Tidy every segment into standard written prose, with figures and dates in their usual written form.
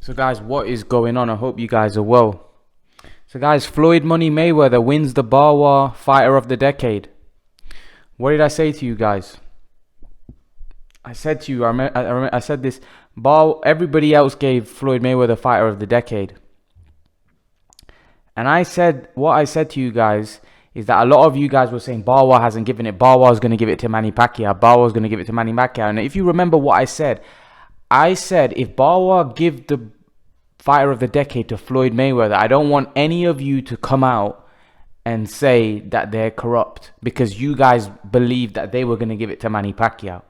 So guys, what is going on? I hope you guys are well. So guys, Floyd Money Mayweather wins the Bwaa'S Fighter of the Decade. What did I say to you guys? I said to you, I said this, everybody else gave Floyd Mayweather Fighter of the Decade. And what I said to you guys is that a lot of you guys were saying Bwaa'S hasn't given it. Bwaa'S is going to give it to Manny Pacquiao. Bwaa'S is going to give it to Manny Pacquiao. And if you remember what I said if Bwaa'S give the Fighter of the Decade to Floyd Mayweather, I don't want any of you to come out and say that they're corrupt because you guys believed that they were going to give it to Manny Pacquiao.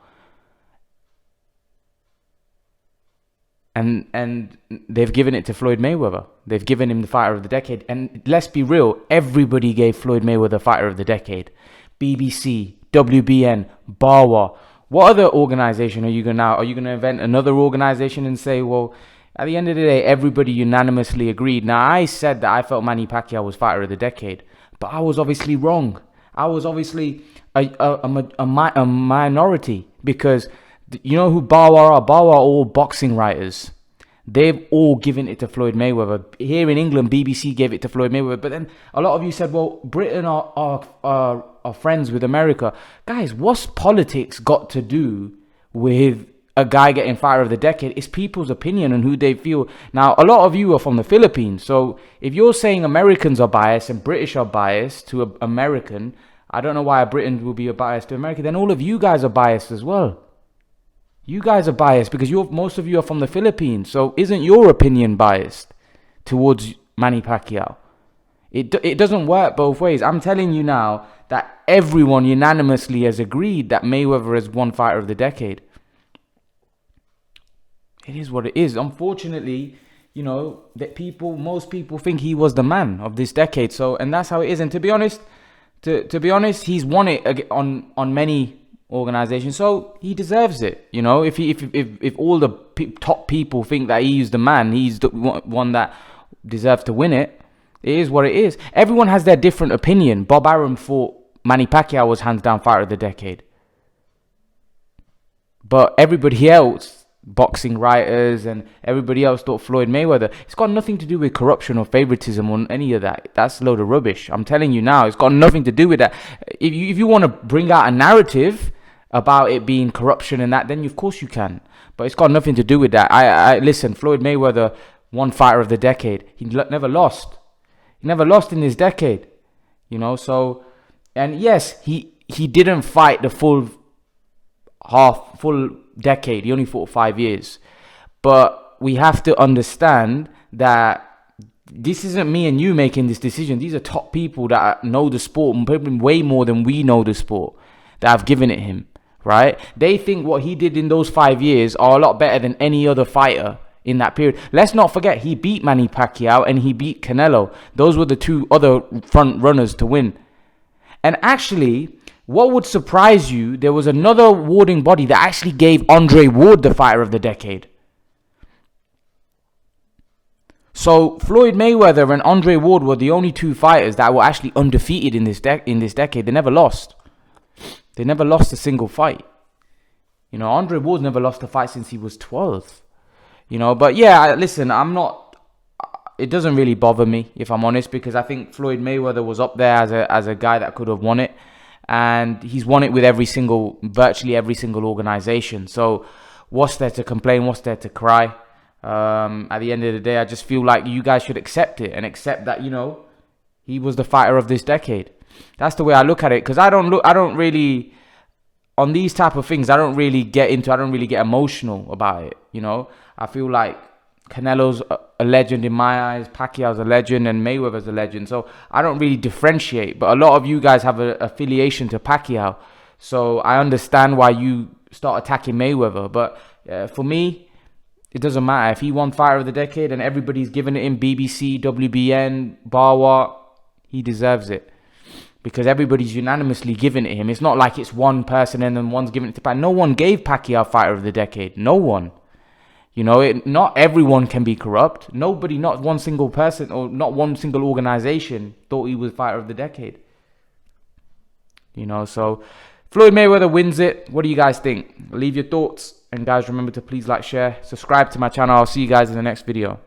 And they've given it to Floyd Mayweather. They've given him the Fighter of the Decade. And let's be real, everybody gave Floyd Mayweather Fighter of the Decade. BBC, WBN, Bwaa'S. What other organization are you going to invent another organization and say, well, at the end of the day, everybody unanimously agreed. Now, I said that I felt Manny Pacquiao was Fighter of the Decade, but I was obviously wrong. I was obviously a minority because you know who Bwaa'S are? Bwaa'S are all boxing writers. They've all given it to Floyd Mayweather. Here in England, BBC gave it to Floyd Mayweather. But then a lot of you said, well, Britain are friends with America. Guys, what's politics got to do with a guy getting Fighter of the Decade? It's people's opinion and who they feel. Now, a lot of you are from the Philippines. So if you're saying Americans are biased and British are biased to an American, I don't know why a Briton will be biased to America. Then all of you guys are biased as well. You guys are biased because most of you are from the Philippines. So isn't your opinion biased towards Manny Pacquiao? It doesn't work both ways. I'm telling you now that everyone unanimously has agreed that Mayweather has won Fighter of the Decade. It is what it is. Unfortunately, you know, that most people think he was the man of this decade. So, and that's how it is. And to be honest, he's won it on many organizations, so he deserves it. You know, if all the top people think that he's the man, he's the one that deserves to win it. It is what it is. Everyone has their different opinion. Bob Arum thought Manny Pacquiao was hands down Fighter of the Decade, but everybody else, boxing writers and everybody else, thought Floyd Mayweather. It's got nothing to do with corruption or favoritism or any of that. That's a load of rubbish. I'm telling you now, it's got nothing to do with that. If you want to bring out a narrative about it being corruption and that, then of course you can. But it's got nothing to do with that. I listen, Floyd Mayweather won Fighter of the Decade. He never lost. He never lost in this decade. You know, so, and yes, he didn't fight the full decade. He only fought 5 years. But we have to understand that this isn't me and you making this decision. These are top people that know the sport way more than we know the sport, that have given it him, right? They think what he did in those 5 years are a lot better than any other fighter in that period. Let's not forget, he beat Manny Pacquiao and he beat Canelo. Those were the two other front runners to win. And actually, what would surprise you, there was another awarding body that actually gave Andre Ward the Fighter of the Decade. So Floyd Mayweather and Andre Ward were the only two fighters that were actually undefeated in this decade. They never lost. They never lost a single fight. You know, Andre Ward never lost a fight since he was 12. You know, but yeah, listen, it doesn't really bother me, if I'm honest, because I think Floyd Mayweather was up there as a guy that could have won it. And he's won it with virtually every single organization. So what's there to complain? What's there to cry? At the end of the day, I just feel like you guys should accept it and accept that, you know, he was the fighter of this decade. That's the way I look at it. Because I don't really, on these type of things, I don't really get emotional about it. You know, I feel like Canelo's a legend in my eyes, Pacquiao's a legend, and Mayweather's a legend. So I don't really differentiate. But a lot of you guys have an affiliation to Pacquiao. So I understand why you start attacking Mayweather. But for me, it doesn't matter. If he won Fighter of the Decade and everybody's giving it in, BBC, WBN, Bwaa'S, he deserves it. Because everybody's unanimously giving it him. It's not like it's one person and then one's giving it to Pacquiao. No one gave Pacquiao Fighter of the Decade. No one. You know, not everyone can be corrupt. Nobody, not one single person or not one single organization thought he was Fighter of the Decade. You know, so Floyd Mayweather wins it. What do you guys think? Leave your thoughts. And guys, remember to please like, share, subscribe to my channel. I'll see you guys in the next video.